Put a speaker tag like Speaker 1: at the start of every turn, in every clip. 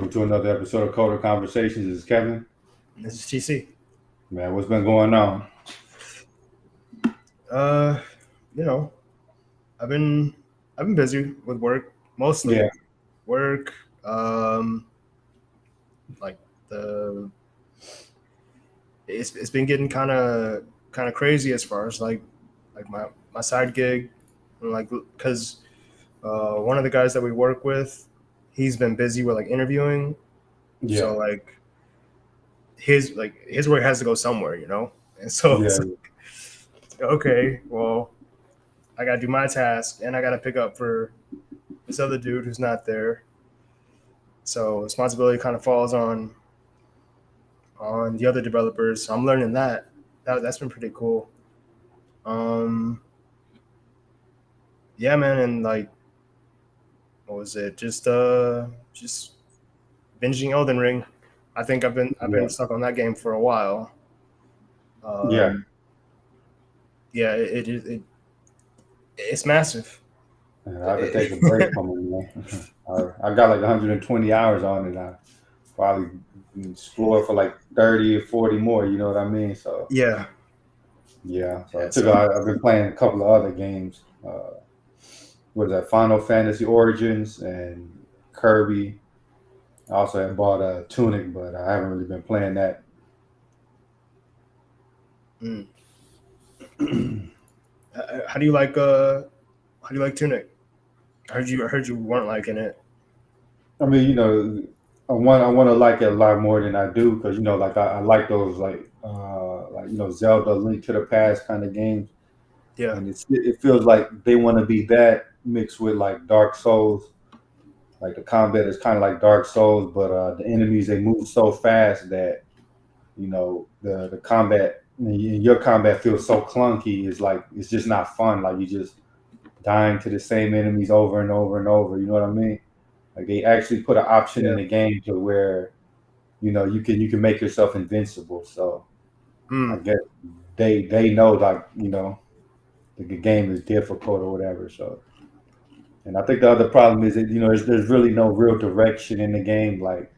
Speaker 1: welcome to another episode of Coder Conversations. This is Kevin.
Speaker 2: This is TC.
Speaker 1: Man, what's been going on?
Speaker 2: Uh, you know, I've been busy with work mostly.
Speaker 1: Yeah,
Speaker 2: Work, um, like the it's been getting kind of crazy as far as like my side gig, like because one of the guys that we work with, he's been busy with like interviewing,
Speaker 1: yeah,
Speaker 2: so his work has to go somewhere, and so
Speaker 1: yeah,
Speaker 2: it's like, okay, well, I gotta do my task and I gotta pick up for this other dude who's not there. So responsibility kind of falls on the other developers. So I'm learning that's been pretty cool. Um, yeah, man, and like, what was it? Just binging Elden Ring. I think I've been
Speaker 1: yeah,
Speaker 2: stuck on that game for a while.
Speaker 1: yeah.
Speaker 2: Um, yeah, it's massive.
Speaker 1: I have to take a break from it, man. I got like 120 hours on it. I probably explore for like 30 or 40 more. You know what I mean? So
Speaker 2: Yeah,
Speaker 1: yeah. So
Speaker 2: yeah. So
Speaker 1: I've been playing a couple of other games. Was that Final Fantasy Origins and Kirby? I also have bought a Tunic, but I haven't really been playing that.
Speaker 2: mm. How do you like Tunic? I heard you weren't liking it.
Speaker 1: I mean, I want to like it a lot more than I do because like I like those like Zelda Link to the Past kind of games,
Speaker 2: Yeah,
Speaker 1: and it feels like they want to be that mixed with like Dark Souls. Like the combat is kind of like Dark Souls, but the enemies they move so fast that the combat your combat feels so clunky. It's like it's just not fun. Like you just dying to the same enemies over and over and over. You know what I mean? Like they actually put an option in
Speaker 2: yeah.
Speaker 1: the game to where you can make yourself invincible. So I
Speaker 2: Mm.
Speaker 1: guess they know like the game is difficult or whatever. So and I think the other problem is that there's really no real direction in the game. Like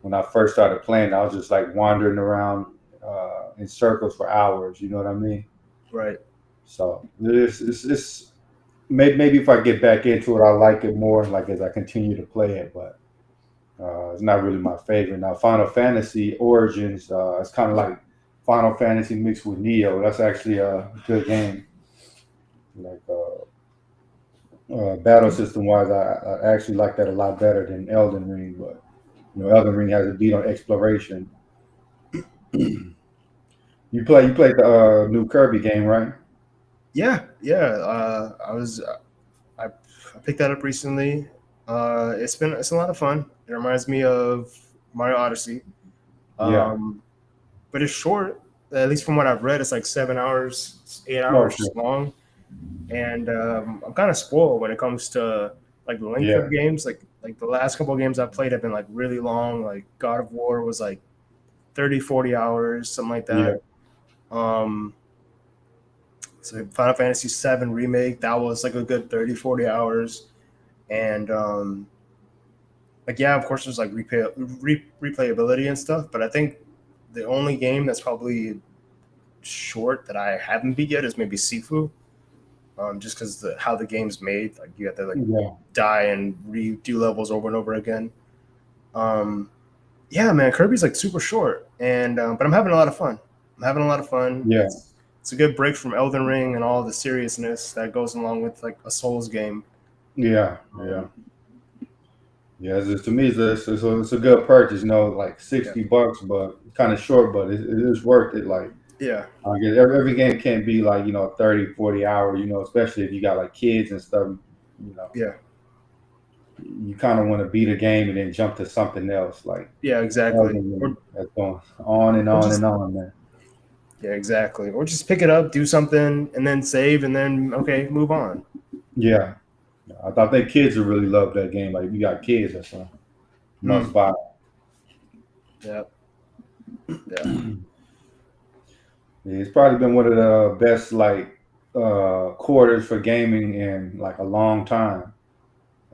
Speaker 1: when I first started playing, I was just like wandering around in circles for hours. You know what I mean?
Speaker 2: Right.
Speaker 1: So it's maybe if I get back into it, I like it more. Like as I continue to play it, but. It's not really my favorite. Now, Final Fantasy Origins, it's kind of like Final Fantasy mixed with Neo. That's actually a good game. Like battle system wise, I actually like that a lot better than Elden Ring. But Elden Ring has a beat on exploration. You played the new Kirby game, right?
Speaker 2: Yeah, yeah. I picked that up recently. It's a lot of fun. It reminds me of Mario Odyssey.
Speaker 1: Yeah.
Speaker 2: Um, but it's short. At least from what I've read, it's like 7 hours, it's eight
Speaker 1: No
Speaker 2: hours
Speaker 1: shit.
Speaker 2: long. And I'm kind of spoiled when it comes to like the length
Speaker 1: Yeah.
Speaker 2: of games. Like the last couple of games I played have been like really long. Like God of War was like 30, 40 hours, something like
Speaker 1: Yeah.
Speaker 2: that. Um, so Final Fantasy VII remake, that was like a good 30, 40 hours. And like yeah, of course there's like replayability and stuff, but I think the only game that's probably short that I haven't beat yet is maybe Sifu. Just because how the game's made, like you have to like
Speaker 1: Yeah.
Speaker 2: die and redo levels over and over again. Um, yeah, man, Kirby's like super short, and but I'm having a lot of fun. I'm having a lot of fun.
Speaker 1: Yeah.
Speaker 2: It's a good break from Elden Ring and all the seriousness that goes along with like a Souls game.
Speaker 1: Yeah. Yeah.
Speaker 2: Um,
Speaker 1: Yeah. To me, it's a good purchase. Like
Speaker 2: yeah,
Speaker 1: $60, but kind of short, but it is worth it. Like.
Speaker 2: yeah,
Speaker 1: I guess every game can't be like 30, 40 hours, especially if you got like kids and stuff. You know,
Speaker 2: yeah,
Speaker 1: you kind of want to beat a game and then jump to something else, like
Speaker 2: yeah, exactly.
Speaker 1: Elden Ring. That's going on and
Speaker 2: Or
Speaker 1: on
Speaker 2: just
Speaker 1: and on, man.
Speaker 2: yeah, exactly. Or just pick it up, do something, and then save, and then okay, move on.
Speaker 1: Yeah, I think kids would really love that game. Like if you got kids or something,
Speaker 2: Mm,
Speaker 1: must buy.
Speaker 2: yeah, yeah.
Speaker 1: Yeah, it's probably been one of the best like quarters for gaming in like a long time.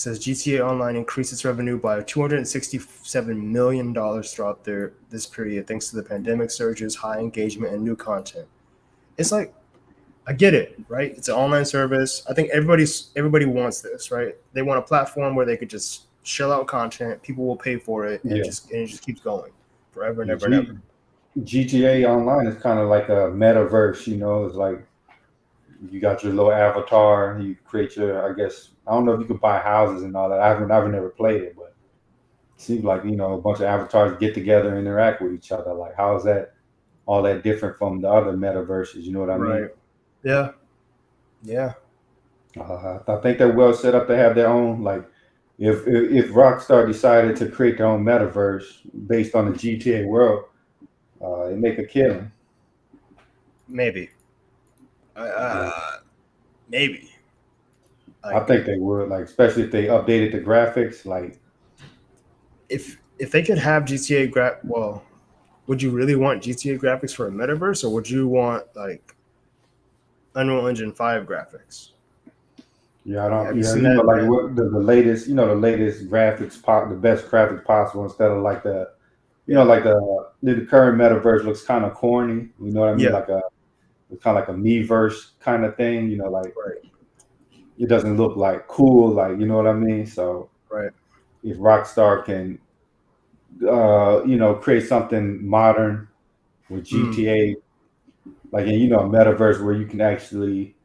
Speaker 2: It says GTA Online increased its revenue by $267 million throughout this period, thanks to the pandemic surges, high engagement, and new content. It's like, I get it, right? It's an online service. I think everybody wants this, right? They want a platform where they could just shell out content, people will pay for it, and
Speaker 1: Yeah.
Speaker 2: it just keeps going forever and ever and
Speaker 1: G-
Speaker 2: ever.
Speaker 1: GTA Online is kind of like a metaverse, you know. It's like you got your little avatar, you create your, I guess, I don't know if you could buy houses and all that. I've never played it, but it seems like, you know, a bunch of avatars get together and interact with each other. Like, how is that all that different from the other metaverses? You know what I mean?
Speaker 2: Right. Yeah. Yeah.
Speaker 1: I think they're well set up to have their own. Like, if Rockstar decided to create their own metaverse based on the GTA world, it make a killing.
Speaker 2: Maybe.
Speaker 1: Yeah.
Speaker 2: Maybe.
Speaker 1: I
Speaker 2: Like
Speaker 1: think they would, like, especially if they updated the graphics. Like,
Speaker 2: if they could have well, would you really want GTA graphics for a metaverse, or would you want like Unreal Engine 5 graphics?
Speaker 1: yeah, I don't,
Speaker 2: Have you
Speaker 1: yeah,
Speaker 2: seen
Speaker 1: you know,
Speaker 2: that?
Speaker 1: like what the latest, you know, the latest graphics, the best graphics possible instead of like the, you know,
Speaker 2: Yeah.
Speaker 1: like the current metaverse looks kind of corny. You know what I mean?
Speaker 2: Yeah.
Speaker 1: Like it's kind of like a me-verse kind of thing. You know, like
Speaker 2: Right.
Speaker 1: it doesn't look like cool, like you know what I mean. So
Speaker 2: Right.
Speaker 1: if Rockstar can, you know, create something modern with
Speaker 2: Mm.
Speaker 1: GTA, like and you know, a metaverse where you can actually,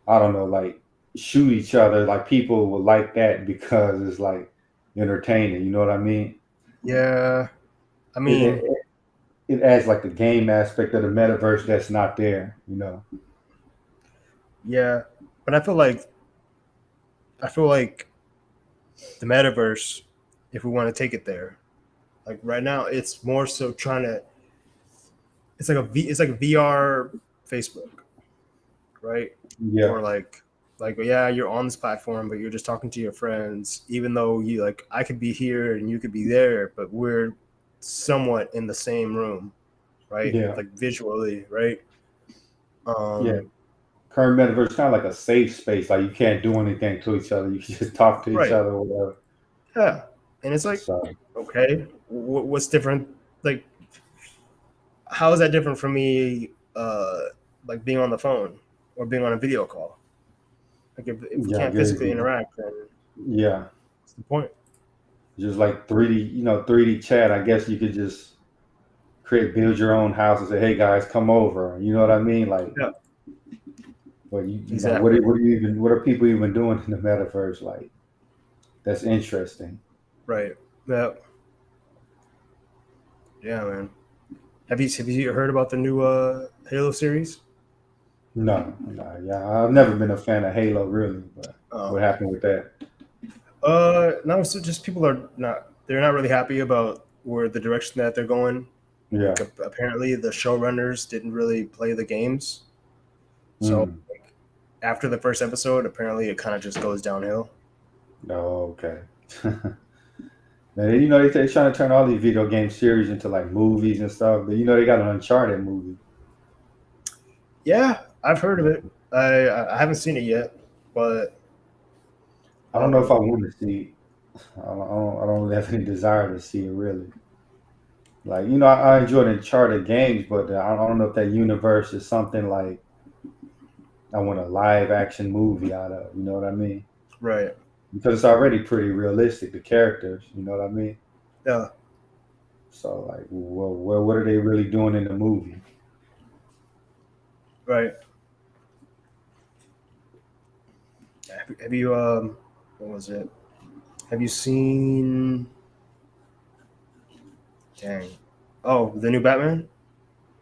Speaker 1: I don't know, like shoot each other, like people will like that because it's like entertaining. You know what I mean?
Speaker 2: Yeah. I
Speaker 1: It,
Speaker 2: mean,
Speaker 1: it, it adds like the game aspect of the metaverse that's not there. You know?
Speaker 2: yeah. But I feel like the metaverse, if we want to take it there, like right now, it's more so trying to. It's like a VR Facebook, right?
Speaker 1: Yeah,
Speaker 2: Or like yeah, you're on this platform, but you're just talking to your friends, even though you like I could be here and you could be there, but we're somewhat in the same room, right?
Speaker 1: yeah,
Speaker 2: Like visually, right?
Speaker 1: yeah.
Speaker 2: Um,
Speaker 1: Current metaverse is kind of like a safe space. Like you can't do anything to each other. You can just talk to each
Speaker 2: right.
Speaker 1: other or whatever.
Speaker 2: Yeah. And it's like,
Speaker 1: So
Speaker 2: okay, what's different? Like, how is that different from me, like being on the phone or being on a video call? Like, if we
Speaker 1: yeah, I
Speaker 2: can't
Speaker 1: get
Speaker 2: physically
Speaker 1: it.
Speaker 2: interact, then
Speaker 1: Yeah,
Speaker 2: what's the point?
Speaker 1: just like 3D, you know, 3D chat. I guess you could just build your own house and say, "Hey guys, come over." You know what I mean? Like,
Speaker 2: Yeah,
Speaker 1: but like,
Speaker 2: exactly.
Speaker 1: what are people even doing in the metaverse? Like, that's interesting.
Speaker 2: Right. Yeah. Yeah, man. Have you heard about the new Halo series?
Speaker 1: No, no, yeah, I've never been a fan of Halo really, but
Speaker 2: Oh.
Speaker 1: what happened with that?
Speaker 2: No, so just people are not they're not really happy about where the direction that they're going.
Speaker 1: Yeah.
Speaker 2: Like apparently the showrunners didn't really play the games. So
Speaker 1: Mm.
Speaker 2: after the first episode, apparently it kind of just goes downhill.
Speaker 1: Oh, okay. Man, you know they're trying to turn all these video game series into like movies and stuff, but you know they got an Uncharted movie.
Speaker 2: Yeah, I've heard of it. I haven't seen it yet, but
Speaker 1: I don't know if I
Speaker 2: um,
Speaker 1: want to see. I don't really have any desire to see it really. Like you know, I enjoy the Uncharted games, but I don't know if that universe is something like I want a live action movie out of. You know what I mean?
Speaker 2: right.
Speaker 1: Because it's already pretty realistic, the characters. You know what I mean?
Speaker 2: Yeah,
Speaker 1: So like, well, what are they really doing in the movie?
Speaker 2: right. Have you what was it? Have you seen dang. Oh, the new Batman?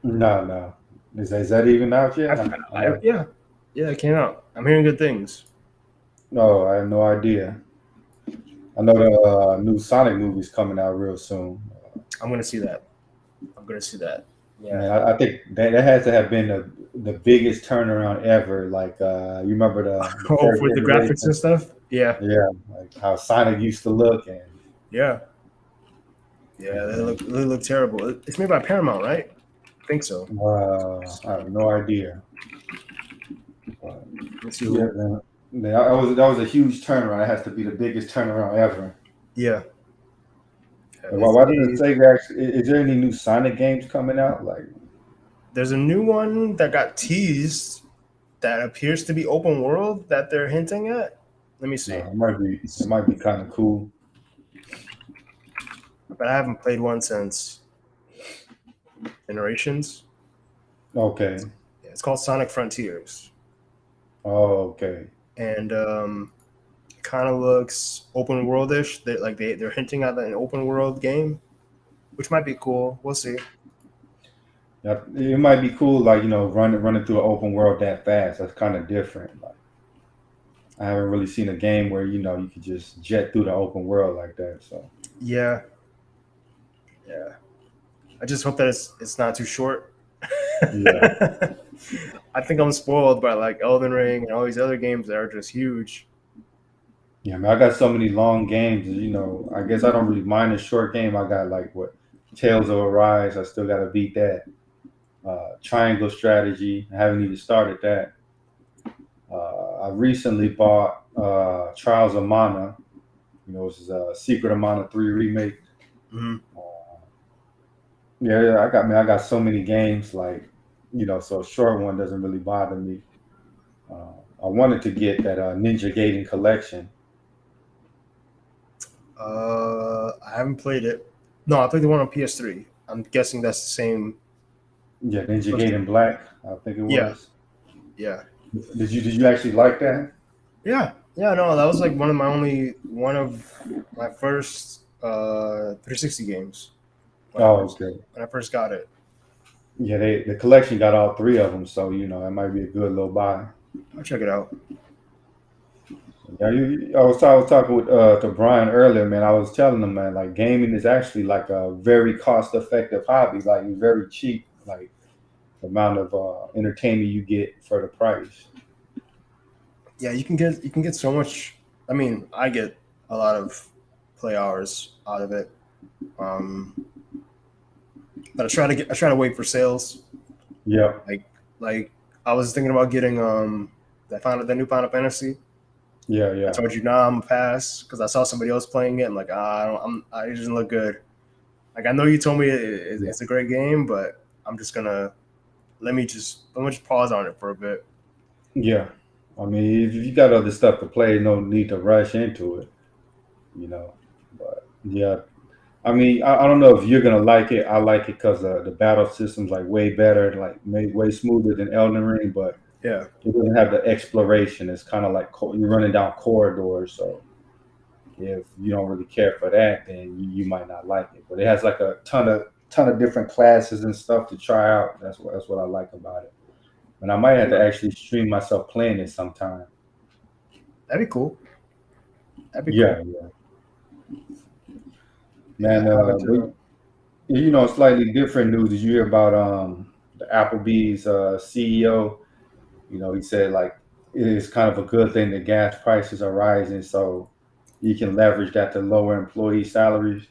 Speaker 1: No, no. Is that even out yet?
Speaker 2: Yeah. Yeah, it came out. I'm hearing good things.
Speaker 1: No, I have no idea. I know the new Sonic movie's coming out real soon.
Speaker 2: I'm gonna see that. I'm gonna see that. Yeah.
Speaker 1: Man, I think that has to have been the biggest turnaround ever. Like you remember the
Speaker 2: Oh,
Speaker 1: first
Speaker 2: for the graphics and
Speaker 1: generation?
Speaker 2: stuff? Yeah.
Speaker 1: Yeah, like how Sonic used to look, and
Speaker 2: Yeah. Yeah, they look terrible. It's made by Paramount, right? I think so.
Speaker 1: I have no idea. But,
Speaker 2: Let's see
Speaker 1: yeah,
Speaker 2: who.
Speaker 1: man. that was a huge turnaround. It has to be the biggest turnaround ever.
Speaker 2: Yeah.
Speaker 1: And
Speaker 2: It's
Speaker 1: why doesn't Sega actually? Is there any new Sonic games coming out? Like,
Speaker 2: there's a new one that got teased that appears to be open world that they're hinting at. Let me see.
Speaker 1: it might be kind of cool.
Speaker 2: But I haven't played one since Generations.
Speaker 1: Okay.
Speaker 2: Yeah, it's called Sonic Frontiers,
Speaker 1: Oh, okay.
Speaker 2: and kind of looks open worldish. They're hinting at an open world game, which might be cool. We'll see.
Speaker 1: Yeah, it might be cool, like running through an open world that fast. That's kind of different. Like, I haven't really seen a game where you could just jet through the open world like that. So
Speaker 2: Yeah, yeah. I just hope that it's not too short.
Speaker 1: yeah,
Speaker 2: I think I'm spoiled by like Elden Ring and all these other games that are just huge.
Speaker 1: yeah. I mean, I got so many long games. I guess I don't really mind a short game. I got like what Tales of Arise. I still got to beat that. Triangle Strategy. I haven't even started that. I recently bought Trials of Mana. This is a Secret of Mana 3 remake.
Speaker 2: Hmm.
Speaker 1: Yeah, I got so many games, like, so a short one doesn't really bother me. I wanted to get that Ninja Gaiden collection.
Speaker 2: I haven't played it. No, I played the one on PS3. I'm guessing that's the same.
Speaker 1: Yeah, Ninja Gaiden Black, I think it
Speaker 2: Yeah,
Speaker 1: was.
Speaker 2: yeah,
Speaker 1: Did you actually like that?
Speaker 2: yeah, yeah. No, that was like one of my first 360 games when I
Speaker 1: Oh,
Speaker 2: first
Speaker 1: okay.
Speaker 2: when I first got it.
Speaker 1: Yeah, the collection got all three of them, so that might be a good little buy.
Speaker 2: I'll check it out.
Speaker 1: Yeah, I was talking with to Brian earlier, man. I was telling him, man, like gaming is actually like a very cost effective hobby. Like it's very cheap, like the amount of entertainment you get for the price.
Speaker 2: Yeah, you can get so much. I mean, I get a lot of play hours out of it. Um, but I try to wait for sales.
Speaker 1: Yeah,
Speaker 2: Like I was thinking about getting the new Final Fantasy.
Speaker 1: yeah,
Speaker 2: I
Speaker 1: yeah,
Speaker 2: told you nah, I'm a pass because I saw somebody else playing it. I'm like, I don't, it doesn't look good. Like I know you told me
Speaker 1: yeah,
Speaker 2: it's a great game, but I'm just gonna let me just pause on it for a bit.
Speaker 1: yeah. I mean, if you got other stuff to play, no need to rush into it, you know. But yeah, I mean, I don't know if you're gonna like it. I like it because the battle system's like way better, like made way smoother than Elden Ring, but
Speaker 2: Yeah,
Speaker 1: it doesn't have the exploration. It's kind of like you're running down corridors. So if you don't really care for that, then you might not like it. But it has like a ton of different classes and stuff to try out. That's what I like about it. And I might have to actually stream myself playing it sometime.
Speaker 2: that'd be cool. That'd be cool.
Speaker 1: Yeah, yeah,
Speaker 2: Yeah,
Speaker 1: man.
Speaker 2: I haven't.
Speaker 1: But slightly different news. Did you hear about the Applebees CEO? He said like it is kind of a good thing that gas prices are rising, so you can leverage that to lower employee salaries.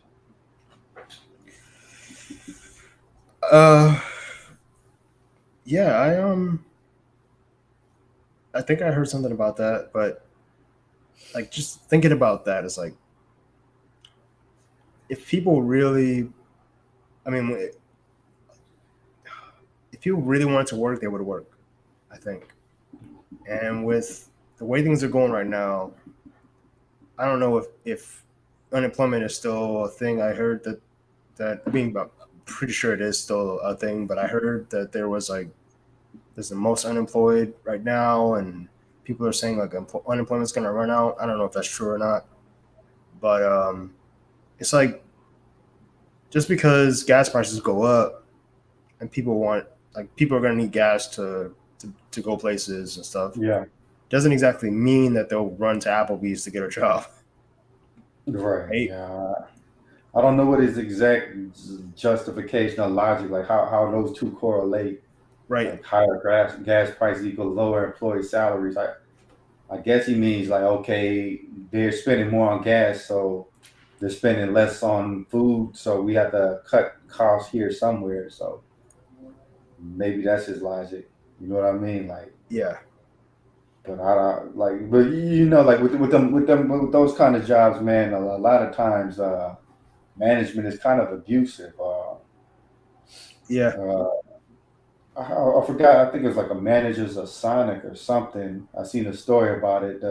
Speaker 2: Uh, yeah, I think I heard something about that, but like just thinking about that is like if people really, I mean, if people really wanted to work, they would work. I think, and with the way things are going right now, I don't know if unemployment is still a thing. I heard that I mean, I'm pretty sure it is still a thing, but I heard that there's the most unemployed right now, and people are saying like unemployment's going to run out. I don't know if that's true or not, but it's like just because gas prices go up and people are going to need gas to go places and stuff
Speaker 1: Yeah,
Speaker 2: doesn't exactly mean that they'll run to Applebee's to get a job,
Speaker 1: right.
Speaker 2: right?
Speaker 1: Yeah, I don't know what his exact justification or logic, like how those two correlate.
Speaker 2: Right.
Speaker 1: Like higher gas prices equal lower employee salaries. I guess he means like, okay, they're spending more on gas, so they're spending less on food, so we have to cut costs here somewhere. So maybe that's his logic. You know what I mean? Like,
Speaker 2: Yeah.
Speaker 1: But but like with those kind of jobs, man, a lot of times management is kind of abusive.
Speaker 2: Yeah.
Speaker 1: Uh, I forgot. I think it was like a manager's of Sonic or something. I seen a story about it.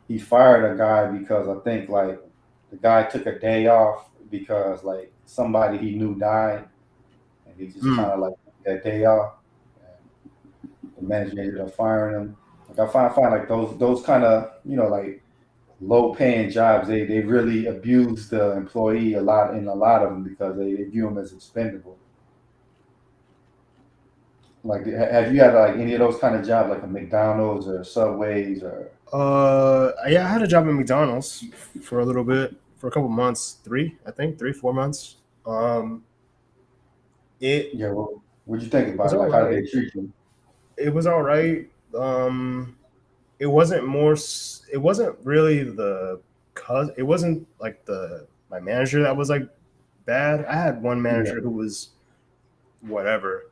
Speaker 1: He fired a guy because I think like the guy took a day off because like somebody he knew died, and he just
Speaker 2: Mm.
Speaker 1: kind of like took that day off. And the manager ended up firing him. Like I find like those kind of like low paying jobs, they really abuse the employee a lot in a lot of them because they view them as expendable. Like, have you had like any of those kind of jobs, like a McDonald's or Subways or?
Speaker 2: Yeah, I had a job at McDonald's for a little bit, for a couple months, I think, 3, 4 months. Um, it
Speaker 1: Yeah, what'd you think
Speaker 2: was
Speaker 1: about it?
Speaker 2: all
Speaker 1: Like, how did
Speaker 2: right.
Speaker 1: they treat you?
Speaker 2: It was all right. It wasn't it wasn't really it wasn't like the my manager that was like bad. I had one
Speaker 1: Yeah.
Speaker 2: manager who was whatever,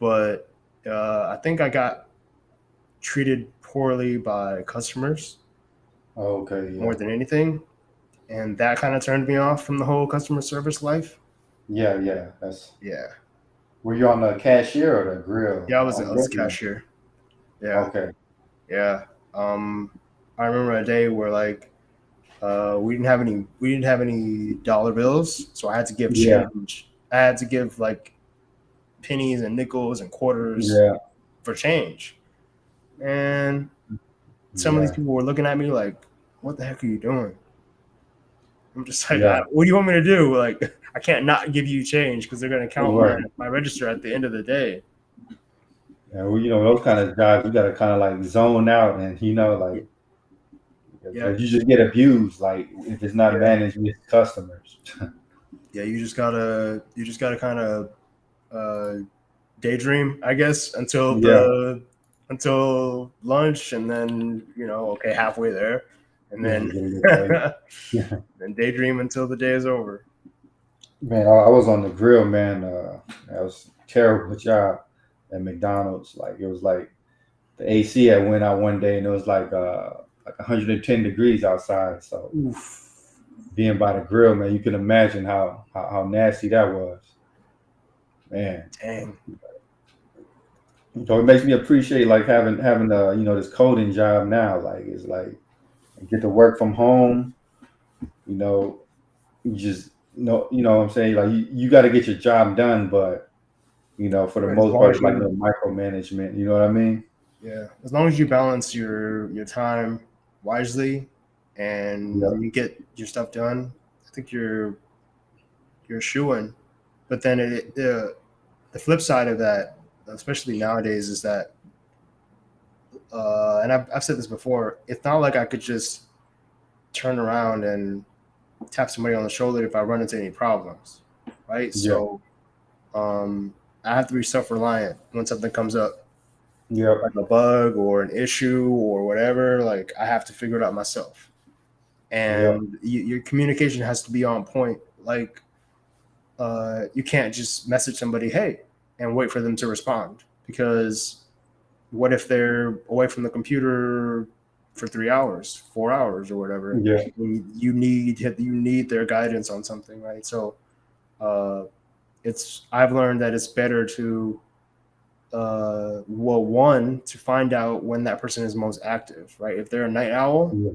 Speaker 2: but I think I got treated poorly by customers
Speaker 1: Okay.
Speaker 2: more
Speaker 1: Yeah.
Speaker 2: than anything, and that kind of turned me off from the whole customer service life.
Speaker 1: Yeah. Yeah. That's.
Speaker 2: Yeah,
Speaker 1: Were you on the cashier or the grill?
Speaker 2: yeah, I
Speaker 1: I'm
Speaker 2: was a
Speaker 1: guessing.
Speaker 2: cashier. Yeah,
Speaker 1: Okay.
Speaker 2: yeah. Um, I remember a day where like we didn't have any dollar bills, so I had to give
Speaker 1: Yeah.
Speaker 2: change. I had to give like pennies and nickels and quarters
Speaker 1: Yeah.
Speaker 2: for change. And some of these
Speaker 1: Yeah.
Speaker 2: people were looking at me like, "What the heck are you doing?" I'm just like,
Speaker 1: Yeah.
Speaker 2: "What do you want me to do?" Like, I can't not give you change because they're gonna count
Speaker 1: Right.
Speaker 2: my register at the end of the day.
Speaker 1: Yeah. Well, those kind of jobs, you got to kind of like zone out, and
Speaker 2: Yeah,
Speaker 1: like
Speaker 2: yeah,
Speaker 1: because you just get abused, like if it's not
Speaker 2: yeah.
Speaker 1: managed with customers.
Speaker 2: Yeah, you just gotta kind of uh, daydream, I guess,
Speaker 1: Yeah.
Speaker 2: until lunch, and then okay, halfway there, and
Speaker 1: Yeah.
Speaker 2: then
Speaker 1: You get a little late.
Speaker 2: then daydream until the day is over.
Speaker 1: Man, I was on the grill, man. That was a terrible job at McDonald's. Like it was like the AC had went out one day, and it was like 110 degrees outside. So
Speaker 2: Oof,
Speaker 1: being by the grill, man, you can imagine how nasty that was, man.
Speaker 2: dang.
Speaker 1: So it makes me appreciate like having this coding job now. Like it's like I get to work from home. You know, you just what I'm saying, like you got to get your job done, but for the
Speaker 2: Right, as
Speaker 1: most
Speaker 2: long
Speaker 1: part,
Speaker 2: as
Speaker 1: it's like
Speaker 2: you
Speaker 1: no micromanagement. You know what I mean?
Speaker 2: yeah, as long as you balance your time wisely
Speaker 1: Yeah,
Speaker 2: and you get your stuff done, I think you're shooing. But then the flip side of that, especially nowadays, is that and I've said this before. It's not like I could just turn around and tap somebody on the shoulder if I run into any problems, right?
Speaker 1: yeah,
Speaker 2: So I have to be self-reliant when something comes up,
Speaker 1: yeah,
Speaker 2: like a bug or an issue or whatever. Like I have to figure it out myself,
Speaker 1: yeah,
Speaker 2: and your communication has to be on point. Like you can't just message somebody, "Hey," and wait for them to respond because what if they're away from the computer for 3 hours, 4 hours, or whatever?
Speaker 1: yeah,
Speaker 2: You need their guidance on something, right? So uh, it's I've learned that it's better to well, one, to find out when that person is most active, right? If they're a night owl,
Speaker 1: yeah,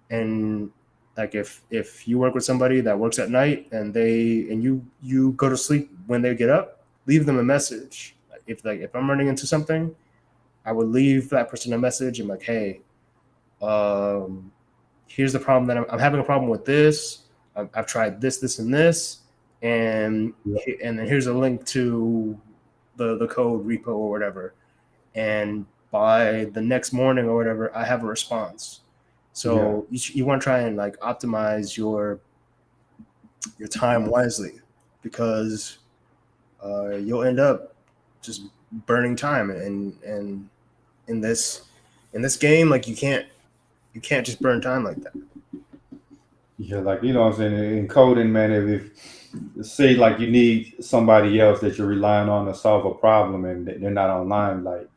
Speaker 2: and like if you work with somebody that works at night and you go to sleep when they get up, leave them a message. If I'm running into something, I would leave that person a message. I'm like, hey, um, here's the problem that I'm having a problem with this. I've tried this, this, and this, and
Speaker 1: yeah,
Speaker 2: and then here's a link to the code repo or whatever. And by the next morning or whatever, I have a response.
Speaker 1: yeah,
Speaker 2: So you want to try and like optimize your time wisely because you'll end up just burning time and in this game like you can't just burn time like that.
Speaker 1: yeah. Like what I'm saying, in coding, man. If say like you need somebody else that you're relying on to solve a problem, and they're not online, like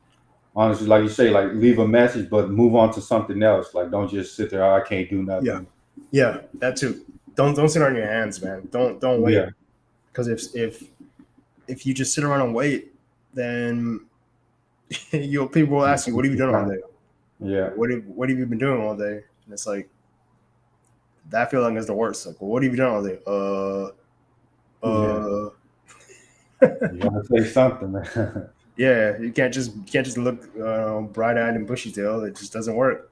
Speaker 1: honestly, like you say, like leave a message, but move on to something else. Like don't just sit there. Oh, I can't do
Speaker 2: Yeah,
Speaker 1: nothing.
Speaker 2: yeah, that too. Don't sit on your hands, man. Don't wait,
Speaker 1: Yeah,
Speaker 2: because if you just sit around and wait, then people will ask you, "What have you done all day?
Speaker 1: yeah,
Speaker 2: What have you been doing all day?" And it's like that feeling is the worst. Like, well, what have you done all day?
Speaker 1: yeah.
Speaker 2: Uh.
Speaker 1: You gotta say something, man.
Speaker 2: Yeah, you can't just look bright eyed and bushy tailed. It just doesn't work.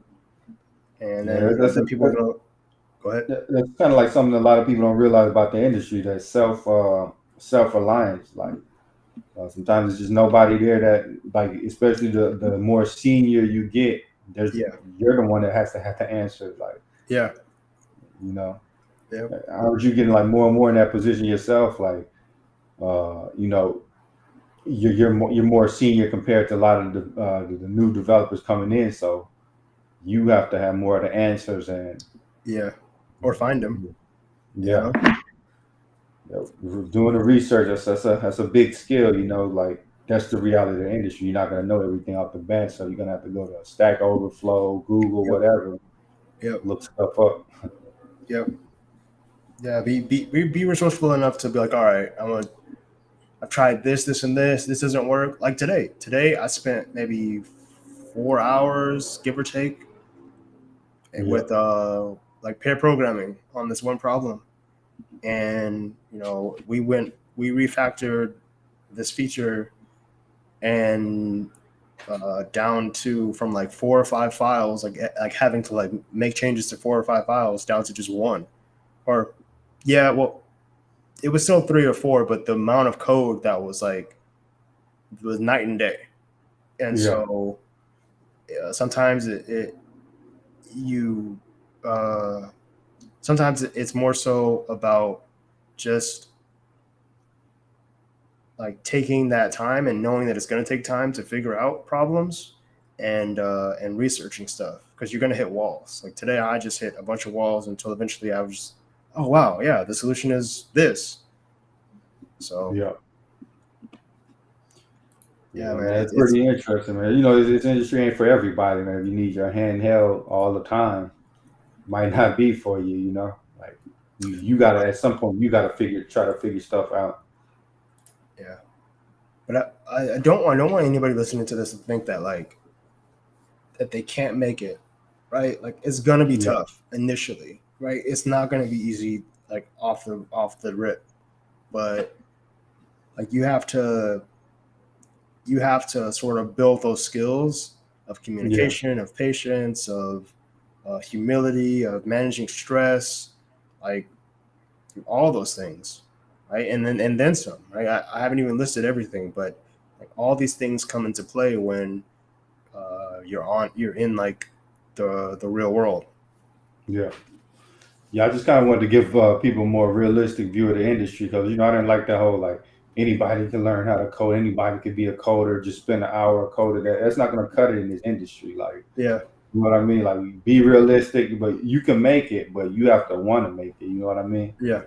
Speaker 2: And then
Speaker 1: Yeah,
Speaker 2: then people are gonna go ahead.
Speaker 1: that's kind of like something a lot of people don't realize about the industry. That self reliance. Like sometimes it's just nobody there that like, especially the more senior you get, there's
Speaker 2: Yeah,
Speaker 1: you're the one that has to have to answer. Like
Speaker 2: yeah,
Speaker 1: you know,
Speaker 2: yeah,
Speaker 1: how are you getting like more and more in that position yourself? Like you know, you're more senior compared to a lot of the new developers coming in. So you have to have more of the answers and
Speaker 2: yeah. Or find them. You
Speaker 1: yeah.
Speaker 2: know.
Speaker 1: Doing the research, that's a big skill, like that's the reality of the industry. You're not gonna know everything off the bat, so you're gonna have to go to Stack Overflow, Google,
Speaker 2: Yep.
Speaker 1: whatever,
Speaker 2: Yep.
Speaker 1: look stuff up.
Speaker 2: Yep. Yeah. Be resourceful enough to be like, all right, I've tried this, and this. This doesn't work. Like today. Today I spent maybe 4 hours, give or take,
Speaker 1: Yeah,
Speaker 2: with like pair programming on this one problem. And we refactored this feature and down to from like 4 or 5 files, like having to like make changes to 4 or 5 files down to just one. Or yeah, well, it was still 3 or 4, but the amount of code that was like was night and day. And
Speaker 1: yeah,
Speaker 2: so sometimes it you uh, sometimes it's more so about just like taking that time and knowing that it's going to take time to figure out problems and researching stuff, because you're going to hit walls. Like today I just hit a bunch of walls until eventually I was, oh wow, yeah, the solution is this. So
Speaker 1: yeah,
Speaker 2: yeah,
Speaker 1: yeah,
Speaker 2: man,
Speaker 1: man. It's
Speaker 2: it's
Speaker 1: pretty interesting, man. This industry ain't for everybody, man. If you need your hand held all the time, might not be for you, Like you gotta at some point you gotta try to figure stuff out.
Speaker 2: yeah. But I don't want anybody listening to this to think that like that they can't make it, right? Like it's gonna be
Speaker 1: Yeah,
Speaker 2: tough initially, right? It's not gonna be easy like off the rip, but like you have to sort of build those skills of
Speaker 1: yeah,
Speaker 2: communication, of patience, of humility, of managing stress, like all those things, right? And then some, right? I haven't even listed everything, but like all these things come into play when you're in like the real world.
Speaker 1: yeah. Yeah, I just kind of wanted to give people a more realistic view of the industry because I didn't like that whole like anybody can learn how to code, anybody could be a coder, just spend an hour coding. That's not going to cut it in this industry. Like,
Speaker 2: Yeah,
Speaker 1: you know what I mean? Like, be realistic, but you can make it, but you have to want to make it. You know what I mean?
Speaker 2: yeah,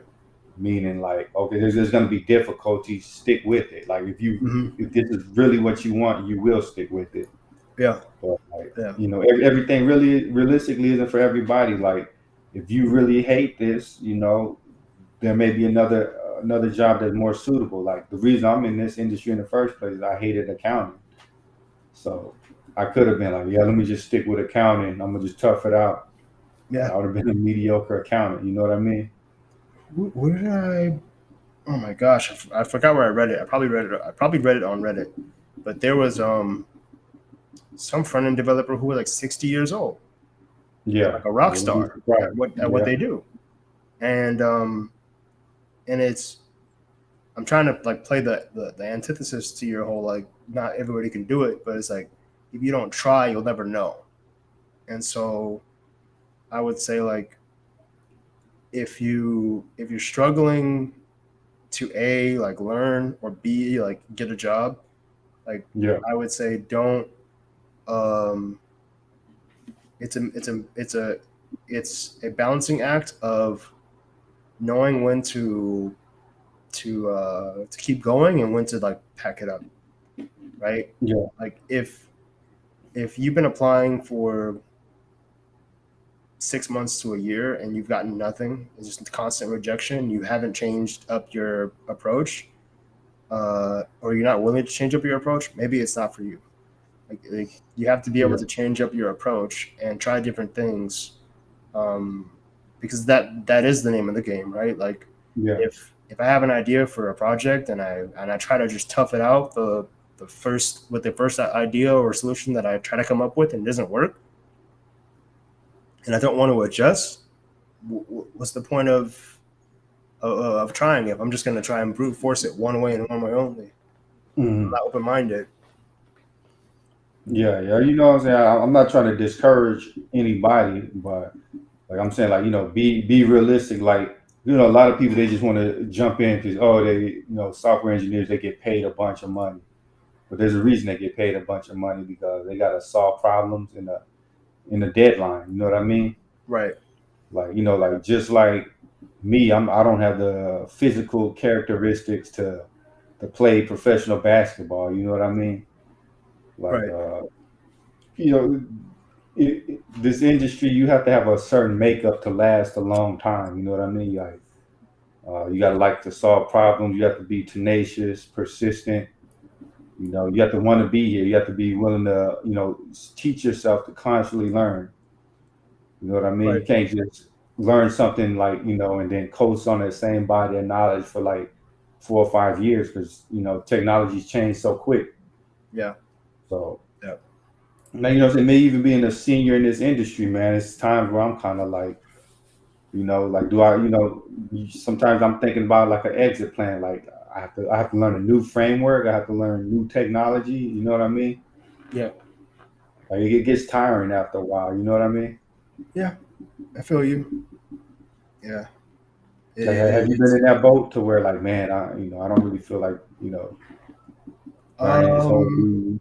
Speaker 1: Meaning, like, okay, there's going to be difficulties. Stick with it. Like,
Speaker 2: hmm,
Speaker 1: if this is really what you want, you will stick with it.
Speaker 2: yeah,
Speaker 1: But like,
Speaker 2: yeah,
Speaker 1: everything really realistically isn't for everybody. Like, if you really hate this, there may be another job that's more suitable. Like the reason I'm in this industry in the first place is I hated accounting. So I could have been like, yeah, let me just stick with accounting. I'm gonna just tough it out.
Speaker 2: yeah.
Speaker 1: I would have been a mediocre accountant. You know what I mean?
Speaker 2: Where did I? Oh my gosh, I forgot where I read it. I probably read it. I probably read it on Reddit. But there was some front end developer who was like 60 years old and
Speaker 1: Yeah.
Speaker 2: like a
Speaker 1: I
Speaker 2: rock
Speaker 1: wouldn't be
Speaker 2: star
Speaker 1: surprised.
Speaker 2: at what
Speaker 1: Yeah.
Speaker 2: they do. And it's I'm trying to like play the antithesis to your whole like not everybody can do it, but it's like if you don't try, you'll never know. And so I would say like if you're struggling to A, like learn, or B, like get a job, like
Speaker 1: Yeah.
Speaker 2: I would say don't um it's a balancing act of knowing when to keep going and when to like pack it up, right?
Speaker 1: Yeah.
Speaker 2: Like if if you've been applying for 6 months to a year and you've gotten nothing, it's just constant rejection, you haven't changed up your approach, or you're not willing to change up your approach, maybe it's not for you. Like you have to be able
Speaker 1: Yeah.
Speaker 2: to change up your approach and try different things, um, because that is the name of the game, right? Like
Speaker 1: Yeah.
Speaker 2: if I have an idea for a project and I try to just tough it out the first idea or solution that I try to come up with and it doesn't work, and I don't want to adjust, what's the point of trying if I'm just going to try and brute force it one way and one way only? I'm
Speaker 1: Mhm.
Speaker 2: not open minded.
Speaker 1: Yeah, yeah. You know what I'm saying? I'm not trying to discourage anybody, but like I'm saying, like, be realistic. Like, a lot of people, they just want to jump in because, oh, they, software engineers, they get paid a bunch of money. But there's a reason they get paid a bunch of money, because they got to solve problems in a deadline. You know what I mean?
Speaker 2: Right.
Speaker 1: Like, like, just like me, I don't have the physical characteristics to play professional basketball. You know what I mean? Like,
Speaker 2: Right.
Speaker 1: you know, this industry, you have to have a certain makeup to last a long time. You know what I mean? Like, you got to like to solve problems. You have to be tenacious, persistent. You have to want to be here. You have to be willing to, teach yourself to constantly learn. You know what I mean?
Speaker 2: Right.
Speaker 1: You can't just learn something like, and then coast on that same body of knowledge for like 4 or 5 years, because, technology's changed so quick.
Speaker 2: Yeah.
Speaker 1: So,
Speaker 2: Yeah.
Speaker 1: now, me even being a senior in this industry, man, it's times where I'm kind of like, like, do I, sometimes I'm thinking about like an exit plan. Like, I have to learn a new framework. I have to learn new technology. You know what I mean?
Speaker 2: Yeah.
Speaker 1: Like, it gets tiring after a while. You know what I mean?
Speaker 2: Yeah. I feel you. Yeah.
Speaker 1: Like, have you been
Speaker 2: It's
Speaker 1: in that boat to where, like, man, I don't really feel like, learning this whole
Speaker 2: um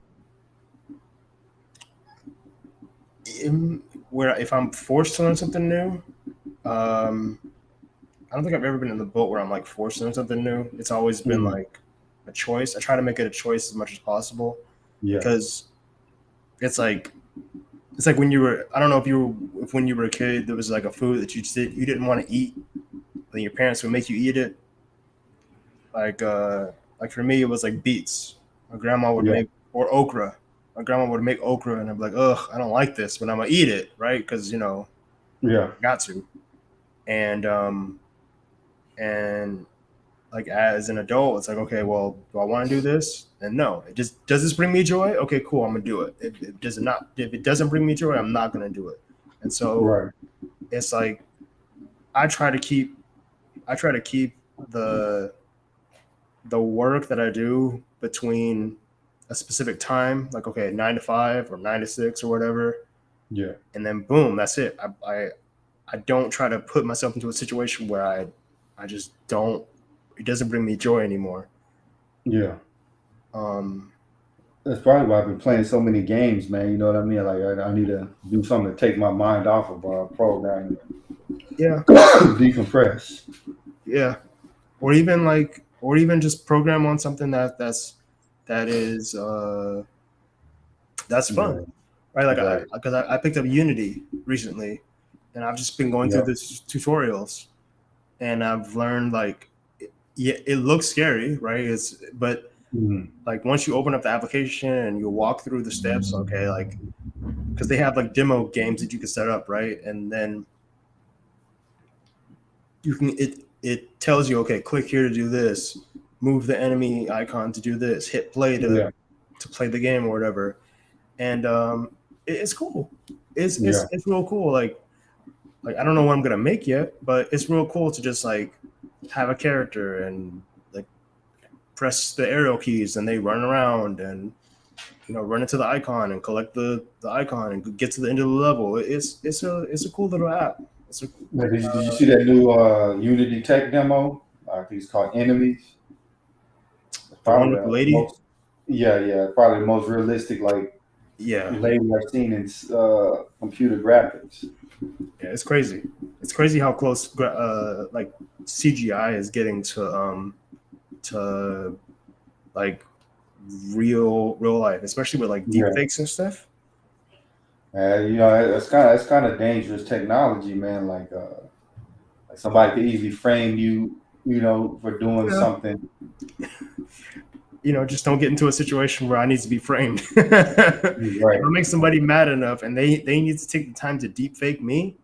Speaker 1: new.
Speaker 2: where if I'm forced to learn something new, um I don't think I've ever been in the boat where I'm like forced to learn something new. It's always been
Speaker 1: Mhm.
Speaker 2: like a choice. I try to make it a choice as much as possible,
Speaker 1: Yeah,
Speaker 2: because it's like it's like when you were, I don't know if when you were a kid there was like a food that you didn't want to eat, but your parents would make you eat it. Like like for me it was like beets. My grandma would
Speaker 1: yeah,
Speaker 2: make, or okra. My grandma would make okra and I'd be like, ugh, I don't like this, but I'm gonna eat it, right? Because
Speaker 1: yeah,
Speaker 2: I got to. And and like as an adult, it's like, okay, well, do I want to do this? And no, it just, does this bring me joy? Okay, cool, I'm gonna do it. If it does not, if it doesn't bring me joy, I'm not gonna do it. And so
Speaker 1: right.
Speaker 2: it's like I try to keep I try to keep the the work that I do between a specific time, like okay, 9 to 5 or 9 to 6 or whatever,
Speaker 1: Yeah,
Speaker 2: and then boom, that's it. I don't try to put myself into a situation where I just don't. It doesn't bring me joy anymore.
Speaker 1: yeah.
Speaker 2: Um,
Speaker 1: That's probably why I've been playing so many games, man. You know what I mean? Like, I need to do something to take my mind off of programming,
Speaker 2: yeah,
Speaker 1: decompress.
Speaker 2: yeah, or even like, or even just program on something that is that's fun,
Speaker 1: Yeah,
Speaker 2: right? Like
Speaker 1: right.
Speaker 2: because I picked up Unity recently, and I've just been going through
Speaker 1: Yeah.
Speaker 2: this tutorials, and I've learned like, yeah, it looks scary, right? It's but
Speaker 1: Mhm.
Speaker 2: like once you open up the application and you walk through the steps, okay, like because they have like demo games that you can set up, right? And then you can it tells you, okay, click here to do this, move the enemy icon to do this, hit play
Speaker 1: Yeah,
Speaker 2: to play the game or whatever. And it's cool.
Speaker 1: yeah,
Speaker 2: It's real cool. Like I don't know what I'm gonna make yet, but it's real cool to just like have a character and like press the arrow keys and they run around and run into the icon and collect the icon and get to the end of the level. It's a cool little app. It's a
Speaker 1: Now, did you see that new Unity Tech demo? I think it's called Enemies. It's
Speaker 2: the one
Speaker 1: probably
Speaker 2: with the
Speaker 1: the
Speaker 2: lady.
Speaker 1: most, yeah, yeah, probably the most realistic, like,
Speaker 2: Yeah,
Speaker 1: label I've seen in computer graphics.
Speaker 2: yeah, it's crazy. It's crazy how close like CGI is getting to like real life, especially with like deep
Speaker 1: Yeah,
Speaker 2: fakes and stuff.
Speaker 1: You know, it's kind of dangerous technology, man. Like somebody could easily frame you, you know, for doing
Speaker 2: Yeah.
Speaker 1: something.
Speaker 2: Just don't get into a situation where I need to be framed. If I
Speaker 1: Right.
Speaker 2: make somebody mad enough and they need to take the time to deep fake me,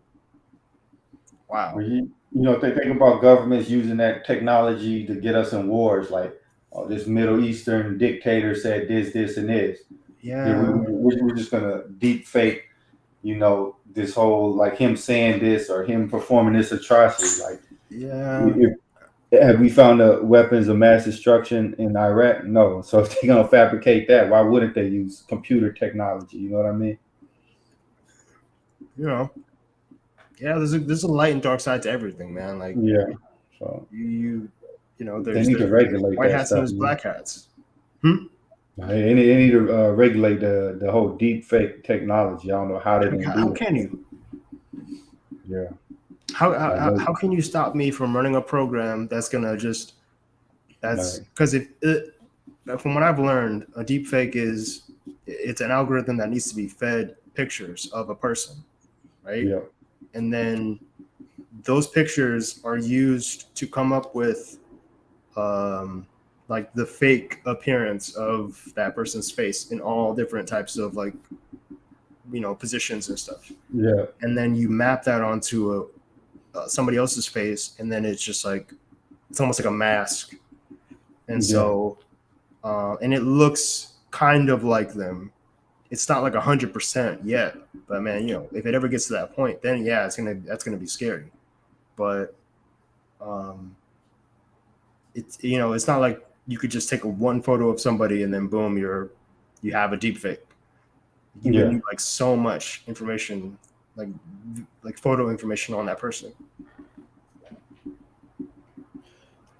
Speaker 2: wow.
Speaker 1: Well, you know, think about governments using that technology to get us in wars. Like, oh, this Middle Eastern dictator said this, and this. Then
Speaker 2: Yeah,
Speaker 1: we're just gonna deep fake, you know, this whole like him saying this or him performing this atrocity. Like,
Speaker 2: yeah.
Speaker 1: if, have we found the weapons of mass destruction in Iraq? No. So if they're gonna fabricate that, why wouldn't they use computer technology? You know what I mean?
Speaker 2: You know, yeah. There's a light and dark side to everything, man. Like
Speaker 1: Yeah. So they
Speaker 2: there's
Speaker 1: need to regulate
Speaker 2: white
Speaker 1: that
Speaker 2: hats and
Speaker 1: stuff,
Speaker 2: there's
Speaker 1: man.
Speaker 2: black hats. Hmm?
Speaker 1: They need to regulate the whole deep fake technology. I don't know how they're gonna
Speaker 2: How
Speaker 1: do it.
Speaker 2: can you?
Speaker 1: Yeah.
Speaker 2: How,
Speaker 1: Like,
Speaker 2: how how can you stop me from running a program that's
Speaker 1: like,
Speaker 2: because if it, from what I've learned, a deep fake it's an algorithm that needs to be fed pictures of a person, right?
Speaker 1: yeah.
Speaker 2: And then those pictures are used to come up with um, like the fake appearance of that person's face in all different types of like positions and stuff.
Speaker 1: Yeah.
Speaker 2: And then you map that onto somebody else's face, and then it's just like it's almost like a mask. And
Speaker 1: Yeah.
Speaker 2: so and it looks kind of like them. It's not like 100% yet, but man, if it ever gets to that point, then yeah, that's gonna be scary. But um, it's not like you could just take one photo of somebody and then boom, you have a deep fake. You would
Speaker 1: Yeah.
Speaker 2: need like so much information, like photo information on that person.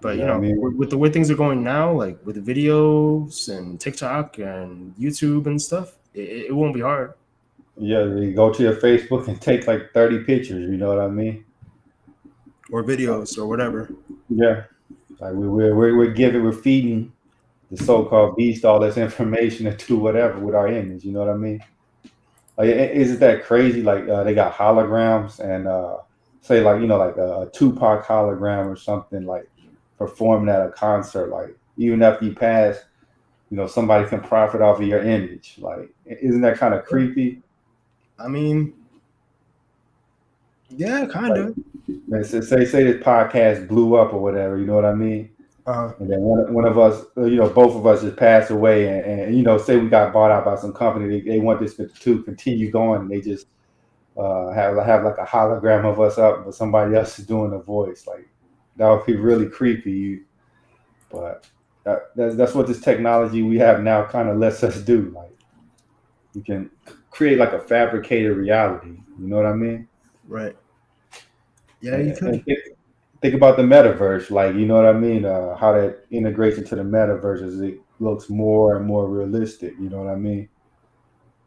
Speaker 2: But
Speaker 1: Yeah. I mean,
Speaker 2: with the way things are going now, like with videos and TikTok and YouTube and stuff, it won't be hard.
Speaker 1: yeah. You go to your Facebook and take like 30 pictures. You know what I mean?
Speaker 2: Or
Speaker 1: Like,
Speaker 2: videos or whatever.
Speaker 1: yeah. Like we're feeding the so-called beast all this information to do whatever with our image. You know what I mean? Like, isn't that crazy? Like, they got holograms and say like like a Tupac hologram or something like performing at a concert. Like even after you pass, somebody can profit off of your image. Like, isn't that kind of creepy?
Speaker 2: I mean, yeah, kind
Speaker 1: Like,
Speaker 2: of.
Speaker 1: man, say this podcast blew up or whatever. You know what I mean?
Speaker 2: Uh,
Speaker 1: And then one of us, both of us just passed away, and say we got bought out by some company. They want this to continue going. And they just have like a hologram of us up, but somebody else is doing the voice. Like that would be really creepy. But that's what this technology we have now kind of lets us do. Like you can create like a fabricated reality. You know what I mean?
Speaker 2: right. Yeah, you
Speaker 1: And
Speaker 2: could.
Speaker 1: think about the metaverse. Like you know what I mean? How that integrates into the metaverse as it looks more and more realistic. You know what I mean?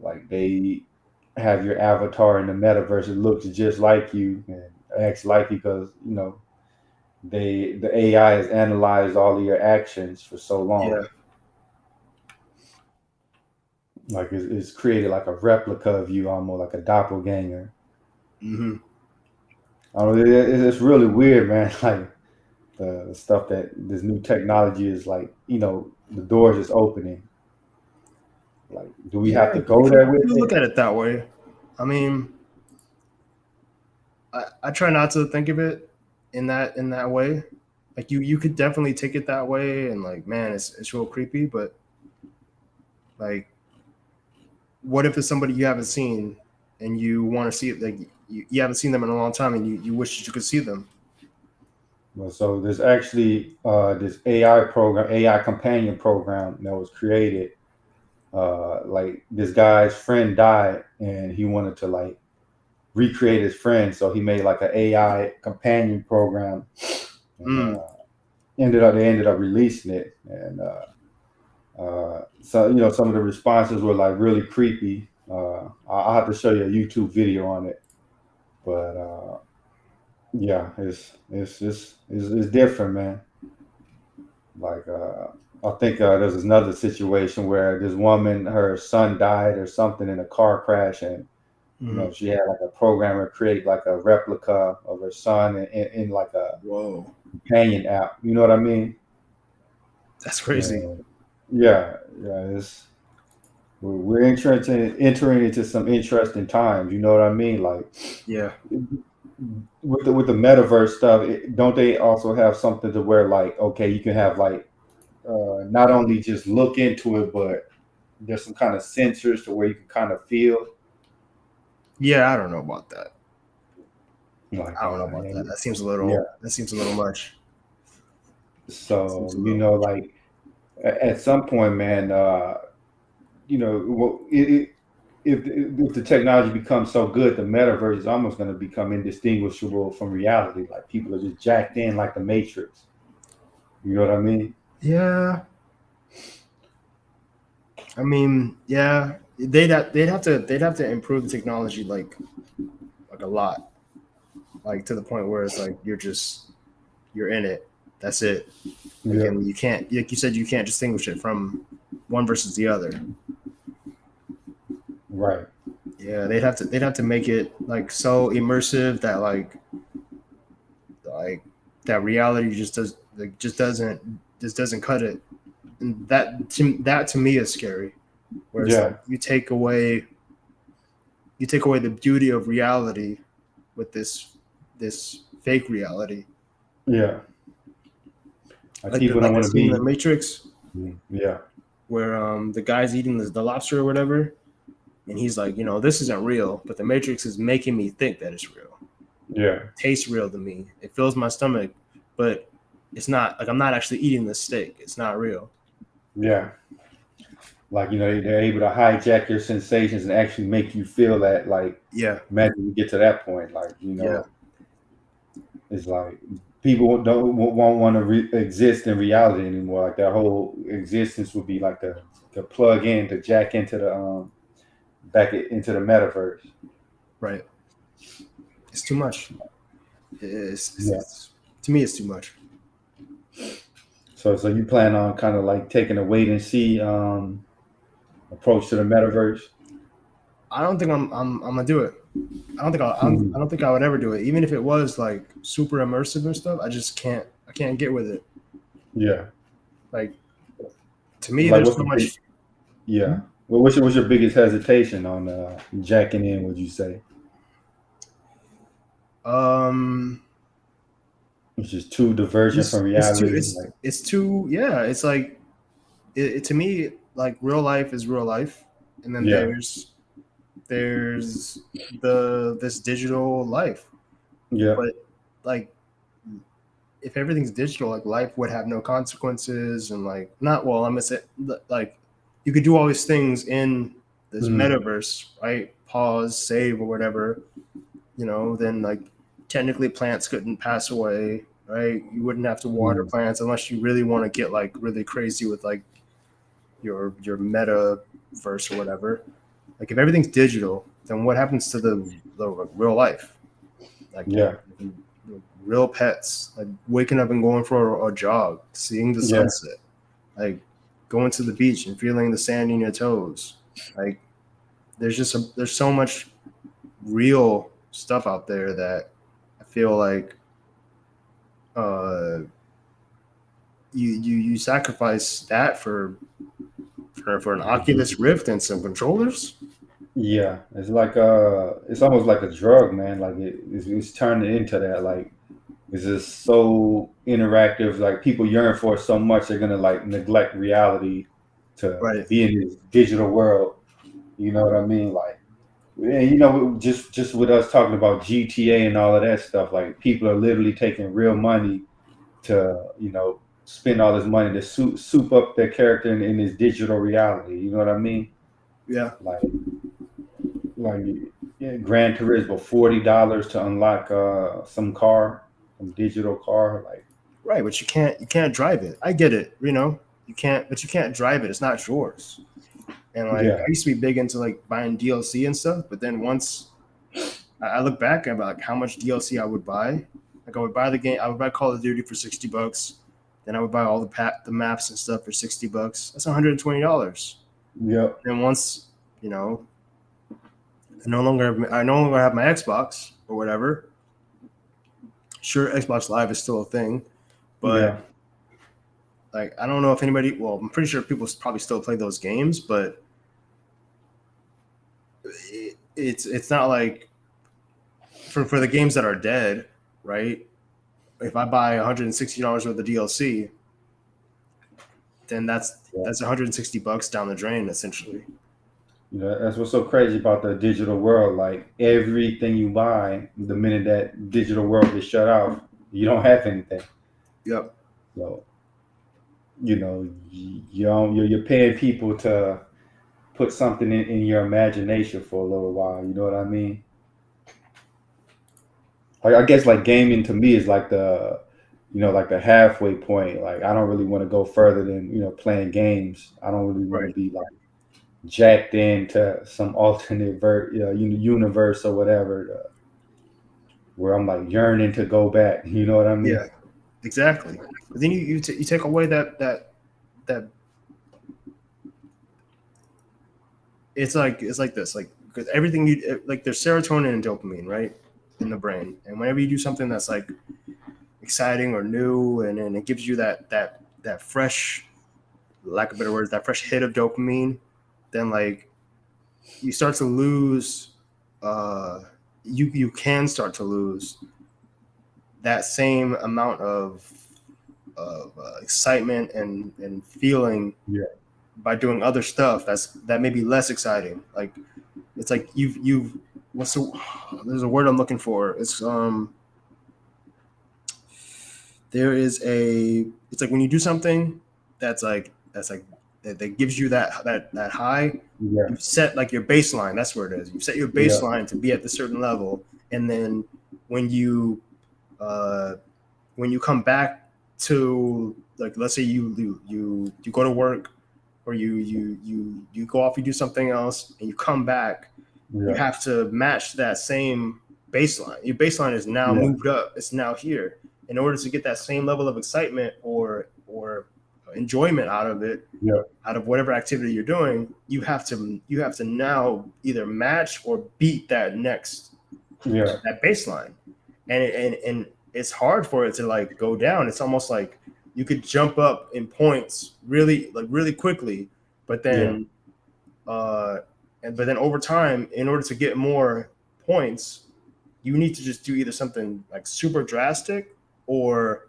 Speaker 1: Like they have your avatar in the metaverse. It looks just like you and acts like you because the AI has analyzed all of your actions for so long.
Speaker 2: Yeah.
Speaker 1: Like it's created like a replica of you, almost like a doppelganger.
Speaker 2: Hmm.
Speaker 1: I don't know, it's really weird, man. Like the stuff that this new technology is like, the doors is opening. Like, do we have
Speaker 2: Yeah,
Speaker 1: to go
Speaker 2: if
Speaker 1: there with
Speaker 2: you look
Speaker 1: it?
Speaker 2: at it that way, I mean, I try not to think of it in that way. Like you could definitely take it that way, and like, man, it's real creepy. But like, what if it's somebody you haven't seen and you want to see it? Like you haven't seen them in a long time, and you wish that you could see them.
Speaker 1: Well, so there's actually this AI program, AI companion program that was created. Like this guy's friend died, and he wanted to like recreate his friend, so he made like an AI companion program, and
Speaker 2: Mm,
Speaker 1: they ended up releasing it, and so some of the responses were like really creepy. I'll have to show you a YouTube video on it, but yeah, it's different, man. Like I think there's another situation where this woman, her son died or something in a car crash, and You know, she had like a programmer create like a replica of her son in like a
Speaker 2: Whoa,
Speaker 1: companion app. You know what I mean?
Speaker 2: that's crazy.
Speaker 1: And yeah. We're entering into some interesting times. You know what I mean? Like
Speaker 2: Yeah.
Speaker 1: with the metaverse stuff, don't they also have something to where like okay, you can have like not only just look into it, but there's some kind of sensors to where you can kind of feel
Speaker 2: Yeah, I don't know about that.
Speaker 1: like
Speaker 2: I don't know about that. That seems a little.
Speaker 1: yeah.
Speaker 2: That seems a little much. Seems
Speaker 1: So
Speaker 2: a
Speaker 1: you
Speaker 2: little
Speaker 1: know,
Speaker 2: much.
Speaker 1: like at some point, man, you know, if the technology becomes so good, the metaverse is almost going to become indistinguishable from reality. Like people are just jacked in like the Matrix. You know what I mean?
Speaker 2: Yeah. I mean, yeah. They'd have to improve the technology like a lot, like to the point where it's like you're in it. That's it. Like,
Speaker 1: Yeah.
Speaker 2: and you can't, like you said, you can't distinguish it from one versus the other.
Speaker 1: Right.
Speaker 2: Yeah, they'd have to make it like so immersive that like that reality just doesn't cut it. And that to me is scary. Where it's like
Speaker 1: Yeah.
Speaker 2: you take away the beauty of reality with this fake reality.
Speaker 1: Yeah. Like
Speaker 2: Like
Speaker 1: people don't
Speaker 2: like the
Speaker 1: want to
Speaker 2: scene in the
Speaker 1: be.
Speaker 2: Matrix
Speaker 1: Yeah.
Speaker 2: where the guy's eating the lobster or whatever, and he's like, this isn't real, but the Matrix is making me think that it's real.
Speaker 1: Yeah.
Speaker 2: It tastes real to me. It fills my stomach, but it's not like I'm not actually eating the steak. It's not real.
Speaker 1: Yeah. Like you know they're able to hijack your sensations and actually make you feel that. Like
Speaker 2: Yeah,
Speaker 1: imagine you get to that point. Like you
Speaker 2: yeah,
Speaker 1: know it's like people won't want to exist in reality anymore. Like their whole existence would be like the plug in to jack into the into the metaverse.
Speaker 2: right. It's too much. It's,
Speaker 1: Yeah.
Speaker 2: it's to me, it's too much.
Speaker 1: So you plan on kind of like taking a wait and see approach to the metaverse?
Speaker 2: I don't think I'm gonna do it. I
Speaker 1: Mhm.
Speaker 2: don't think I would ever do it, even if it was like super immersive and stuff. I just can't. I can't get with it.
Speaker 1: Yeah.
Speaker 2: Like to me,
Speaker 1: Like
Speaker 2: there's
Speaker 1: what's
Speaker 2: so
Speaker 1: the big?
Speaker 2: much.
Speaker 1: Yeah. Well, what's your biggest hesitation on jacking in? Would you say
Speaker 2: Um,
Speaker 1: it's just too divergent from
Speaker 2: it's too.
Speaker 1: reality?
Speaker 2: It's
Speaker 1: Like
Speaker 2: it's too. Yeah, it's like to me, like real life is real life, and then
Speaker 1: yeah,
Speaker 2: there's this digital life.
Speaker 1: yeah,
Speaker 2: But like if everything's digital, like life would have no consequences, and like not well. I'm gonna say like you could do all these things in this
Speaker 1: mm,
Speaker 2: metaverse, right? Pause, save, or whatever. Then like technically plants couldn't pass away, right? You wouldn't have to water
Speaker 1: mm,
Speaker 2: plants unless you really want to get like really crazy with like your metaverse or whatever. Like if everything's digital, then what happens to the real life? Like
Speaker 1: yeah,
Speaker 2: real pets, like waking up and going for a jog, seeing the
Speaker 1: yeah,
Speaker 2: sunset, like going to the beach and feeling the sand in your toes. Like there's so much real stuff out there that I feel like uh, you sacrifice that for an Oculus Rift and some controllers.
Speaker 1: yeah. It's like it's almost like a drug, man. Like it's turning into that. Like it's just so interactive. Like people yearn for it so much, they're gonna like neglect reality to
Speaker 2: Right.
Speaker 1: be in this digital world. You know what I mean? Like, and you know, just with us talking about GTA and all of that stuff, like people are literally taking real money to, you know, spend all this money to soup up their character in this digital reality. You know what I mean?
Speaker 2: Yeah.
Speaker 1: Like, like yeah, Gran Turismo, $40 to unlock some car, some digital car. Like,
Speaker 2: Right, but you can't drive it. I get it, but you can't drive it. It's not yours. And like I
Speaker 1: yeah,
Speaker 2: used to be big into like buying DLC and stuff, but then once I look back at like how much DLC I would buy, like I would buy the game, I would buy Call of Duty for $60, then I would buy all the maps and stuff for $60. That's $120.
Speaker 1: yep,
Speaker 2: And once you know, I no longer have my Xbox or whatever. Sure, Xbox Live is still a thing, but
Speaker 1: Yeah.
Speaker 2: like I don't know if anybody. Well, I'm pretty sure people probably still play those games, but it's not like for the games that are dead, right? If I buy $160 worth of DLC, then
Speaker 1: Yeah.
Speaker 2: that's $160 down the drain essentially.
Speaker 1: You know, that's what's so crazy about the digital world. Like everything you buy, the minute that digital world gets shut off, you don't have anything.
Speaker 2: Yep.
Speaker 1: So you know, you're paying people to put something in your imagination for a little while. You know what I mean? Like I guess like gaming to me is like the like the halfway point. Like I don't really want to go further than playing games. I don't really want to
Speaker 2: Right.
Speaker 1: be like jacked into some alternate universe or whatever where I'm like yearning to go back. You know what I
Speaker 2: Yeah.
Speaker 1: mean?
Speaker 2: Exactly. But then you take away that it's like this like because everything like there's serotonin and dopamine right in the brain, and whenever you do something that's like exciting or new, and then it gives you that fresh, lack of better words, that fresh hit of dopamine, then like you start to lose you can start to lose that same amount of excitement and feeling
Speaker 1: Yeah.
Speaker 2: by doing other stuff that may be less exciting. Like it's like you've what's the there's a word I'm looking for. There is a it's like when you do something that gives you that high.
Speaker 1: Yeah.
Speaker 2: You've set like your baseline. That's where it is. You've set your
Speaker 1: Yeah.
Speaker 2: baseline to be at the certain level, and then when you uh, when you come back to like let's say you go to work or you go off, you do something else, and you come back, you
Speaker 1: Yeah.
Speaker 2: have to match that same baseline. Your baseline is now
Speaker 1: Yeah.
Speaker 2: moved up. It's now here. In order to get that same level of excitement or enjoyment out of it,
Speaker 1: Yeah.
Speaker 2: out of whatever activity you're doing, you have to now either match or beat
Speaker 1: Yeah.
Speaker 2: that baseline, and it's hard for it to like go down. It's almost like you could jump up in points really quickly, but
Speaker 1: Yeah.
Speaker 2: then uh, but then over time, in order to get more points, you need to just do either something like super drastic or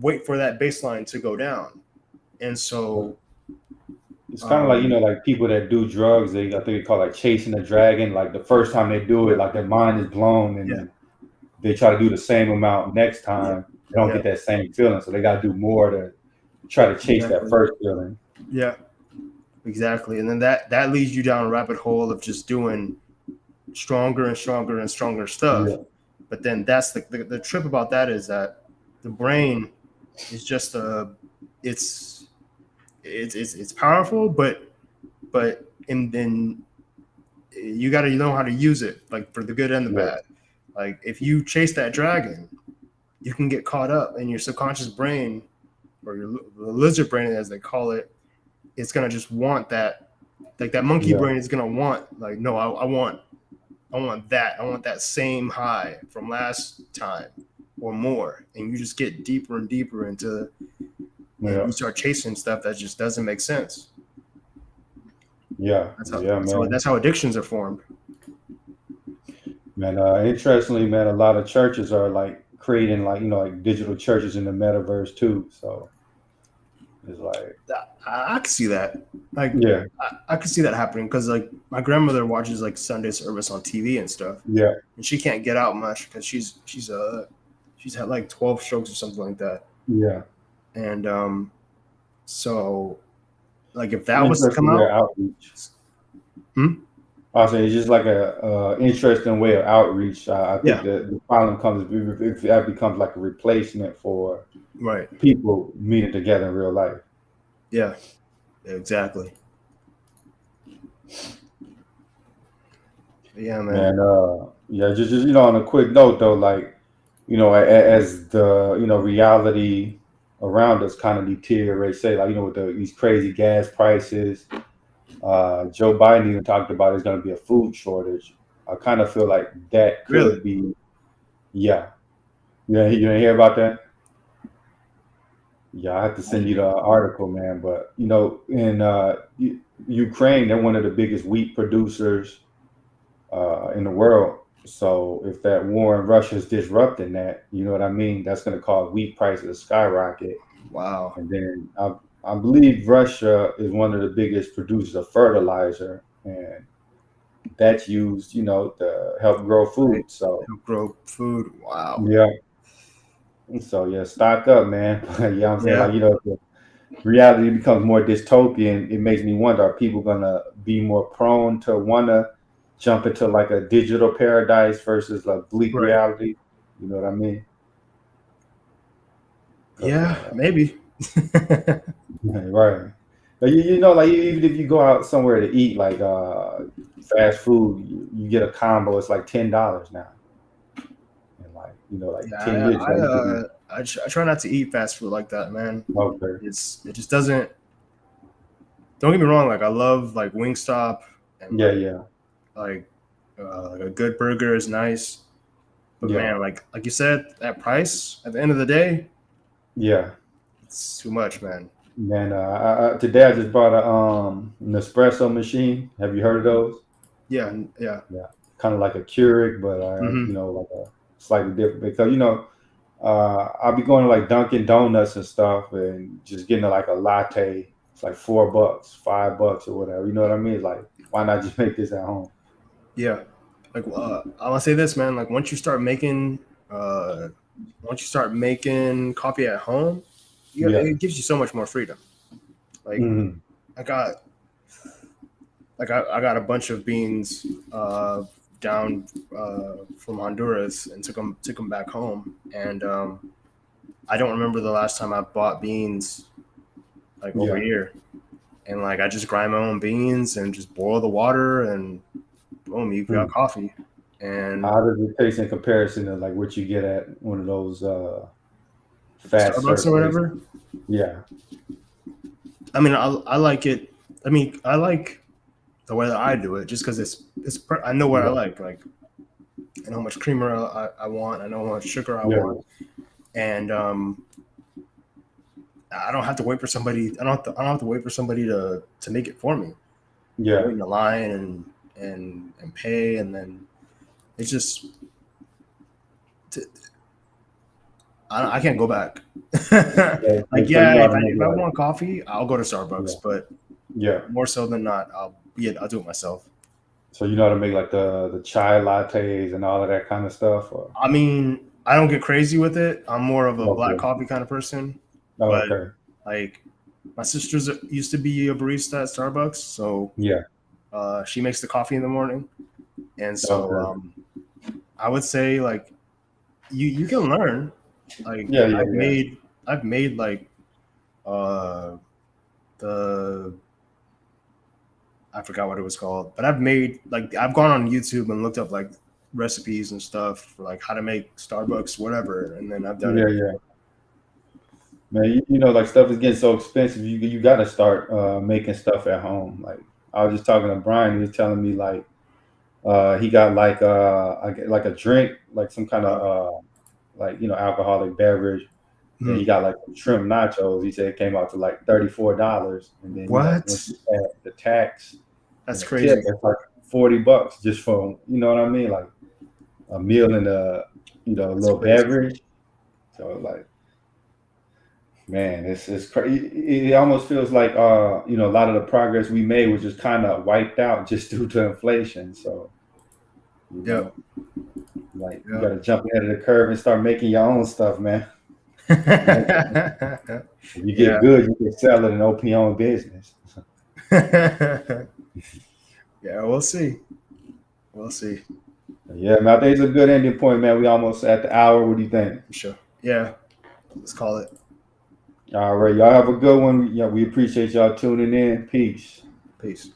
Speaker 2: wait for that baseline to go down. And so,
Speaker 1: It's kind of like
Speaker 2: um,
Speaker 1: like people that do drugs. I think they call it like chasing a dragon. Like the first time they do it, like their mind is blown, and
Speaker 2: yeah,
Speaker 1: then they try to do the same amount next
Speaker 2: yeah,
Speaker 1: time. They don't
Speaker 2: yeah,
Speaker 1: get that same feeling, so they got to do more to try to chase that
Speaker 2: exactly,
Speaker 1: first feeling.
Speaker 2: yeah, exactly. And then that leads you down a rabbit hole of just doing stronger and stronger and stronger stuff.
Speaker 1: Yeah.
Speaker 2: But then that's the trip about that is that the brain is just it's it's powerful, but and then you got to know how to use it, like for the good and the
Speaker 1: Yeah.
Speaker 2: bad. Like if you chase that dragon, you can get caught up, and your subconscious brain or your lizard brain, as they call it, it's gonna just want that. Like that monkey
Speaker 1: Yeah.
Speaker 2: brain is gonna want, like, no, I want that same high from last time or more, and you just get deeper and deeper into, and
Speaker 1: Yeah.
Speaker 2: you start chasing stuff that just doesn't make sense.
Speaker 1: Yeah.
Speaker 2: That's how
Speaker 1: Yeah, man.
Speaker 2: that's how addictions are formed.
Speaker 1: Man, interestingly, man, a lot of churches are like creating like like digital churches in the metaverse too. So it's like,
Speaker 2: I could see that. Like
Speaker 1: yeah.
Speaker 2: I could see that happening because like my grandmother watches like Sunday service on TV and stuff,
Speaker 1: Yeah.
Speaker 2: and she can't get out much because she's had like 12 strokes or something like that,
Speaker 1: Yeah.
Speaker 2: and so like if
Speaker 1: An
Speaker 2: that was to come
Speaker 1: interesting way of
Speaker 2: out,
Speaker 1: outreach.
Speaker 2: hmm?
Speaker 1: I'll say it's just like a interesting way of outreach. I think
Speaker 2: Yeah,
Speaker 1: the problem comes if that becomes like a replacement for
Speaker 2: right,
Speaker 1: people meeting together in real life.
Speaker 2: yeah, exactly, yeah, man,
Speaker 1: And yeah, just on a quick note though, like as the reality around us kind of deteriorates, say like with these crazy gas prices, Joe Biden even talked about there's going to be a food shortage. I kind of feel like that
Speaker 2: Really?
Speaker 1: could be, yeah. Yeah, you didn't hear about that? Yeah, I have to
Speaker 2: I
Speaker 1: send you the
Speaker 2: didn't.
Speaker 1: article, man. But in Ukraine, they're one of the biggest wheat producers in the world. So if that war in Russia is disrupting that, you know what I mean? That's going to cause wheat prices to skyrocket.
Speaker 2: Wow.
Speaker 1: And then I believe Russia is one of the biggest producers of fertilizer, and that's used, to help grow
Speaker 2: Right.
Speaker 1: food. So
Speaker 2: Help grow food. Wow.
Speaker 1: yeah, so yeah, stock up, man. You know what I'm saying?
Speaker 2: Yeah.
Speaker 1: Like, the reality becomes more dystopian. It makes me wonder: are people gonna be more prone to wanna jump into like a digital paradise versus like bleak
Speaker 2: Right.
Speaker 1: reality? You know what I mean? Because
Speaker 2: Yeah. Maybe.
Speaker 1: right. But like even if you go out somewhere to eat, like fast food, you get a combo. It's like $10 now, and like like
Speaker 2: Yeah.
Speaker 1: 10 years ago, you could be
Speaker 2: I try not to eat fast food like that, man.
Speaker 1: okay.
Speaker 2: It just doesn't. Don't get me wrong. Like I love like Wingstop and
Speaker 1: Yeah, yeah,
Speaker 2: like like a good burger is nice. But
Speaker 1: yeah,
Speaker 2: man, like you said, that price at the end of the day,
Speaker 1: yeah.
Speaker 2: it's too much, man.
Speaker 1: Man, today I just bought an espresso machine. Have you heard of those?
Speaker 2: Yeah. Yeah.
Speaker 1: Yeah, kind of like a Keurig, but
Speaker 2: Hmm.
Speaker 1: like a slightly different because I'll be going to like Dunkin' Donuts and stuff and just getting like a latte. It's like $4, $5 or whatever. You know what I mean? Like, why not just make this at home?
Speaker 2: Yeah. Like I want to say this, man. Like uh, once you start making coffee at home,
Speaker 1: Yeah.
Speaker 2: it gives you so much more freedom. Like
Speaker 1: Hmm.
Speaker 2: I got I got a bunch of beans down from Honduras and took them back home, and I don't remember the last time I bought beans like over
Speaker 1: Yeah.
Speaker 2: here. And like I just grind my own beans and just boil the water and boom, you've got
Speaker 1: Hmm.
Speaker 2: coffee. And
Speaker 1: How does it taste in comparison to like what you get at one of those fast
Speaker 2: Starbucks
Speaker 1: serve
Speaker 2: or
Speaker 1: places?
Speaker 2: whatever.
Speaker 1: Yeah.
Speaker 2: I mean, I like it. I mean, I like the way that I do it just because I know what I
Speaker 1: Yeah.
Speaker 2: like I know how much creamer I want. I know how much sugar I
Speaker 1: Yeah.
Speaker 2: want, and I don't have to wait for somebody. I don't have to wait for somebody to make it for me.
Speaker 1: Yeah.
Speaker 2: Wait in the line and pay, and then it's just I can't go back. Like
Speaker 1: So you
Speaker 2: yeah,
Speaker 1: know how to make
Speaker 2: if I
Speaker 1: like
Speaker 2: want coffee, I'll go to
Speaker 1: yeah.
Speaker 2: Starbucks, but
Speaker 1: Yeah.
Speaker 2: more so than not, I'll do it myself.
Speaker 1: So you know how to make like the chai lattes and all of that kind of stuff? Or
Speaker 2: I mean, I don't get crazy with it. I'm more of a black
Speaker 1: okay.
Speaker 2: coffee kind of person,
Speaker 1: Oh,
Speaker 2: but
Speaker 1: okay.
Speaker 2: like my sister's used to be a barista at Starbucks, so
Speaker 1: Yeah.
Speaker 2: she makes the coffee in the morning, and so
Speaker 1: Okay.
Speaker 2: I would say like you can learn. Like
Speaker 1: Yeah, yeah, yeah.
Speaker 2: I've made like uh the I forgot what it was called, but I've made like I've gone on YouTube and looked up like recipes and stuff for like how to make Starbucks, whatever, and then I've done
Speaker 1: Yeah,
Speaker 2: it.
Speaker 1: yeah. Man, like stuff is getting so expensive. You got to start making stuff at home. Like I was just talking to Brian. He was telling me like he got like like a drink, like some kind
Speaker 2: Uh,
Speaker 1: of like alcoholic beverage. Then
Speaker 2: hmm.
Speaker 1: he got like shrimp nachos. He said it came out to like $34, and then once
Speaker 2: What?
Speaker 1: you add the tax and
Speaker 2: That's
Speaker 1: the tip,
Speaker 2: crazy.
Speaker 1: it's like $40 just for what I mean, like a meal and a
Speaker 2: That's
Speaker 1: little
Speaker 2: crazy.
Speaker 1: beverage. So like, man, it's crazy. It almost feels like a lot of the progress we made was just kind of wiped out just due to inflation. So you
Speaker 2: Yep.
Speaker 1: know, like you got
Speaker 2: Yep.
Speaker 1: to jump ahead of the curve and start making your own stuff, man. If you get
Speaker 2: Yeah.
Speaker 1: good, you can sell it and open your own business.
Speaker 2: Yeah, we'll see. We'll see.
Speaker 1: Yeah, man, I think it's a good ending point, man. We almost at the hour. What do you think?
Speaker 2: For sure. Yeah. Let's call it.
Speaker 1: All right, y'all have a good one. Yeah, we appreciate y'all tuning in. Peace.
Speaker 2: Peace.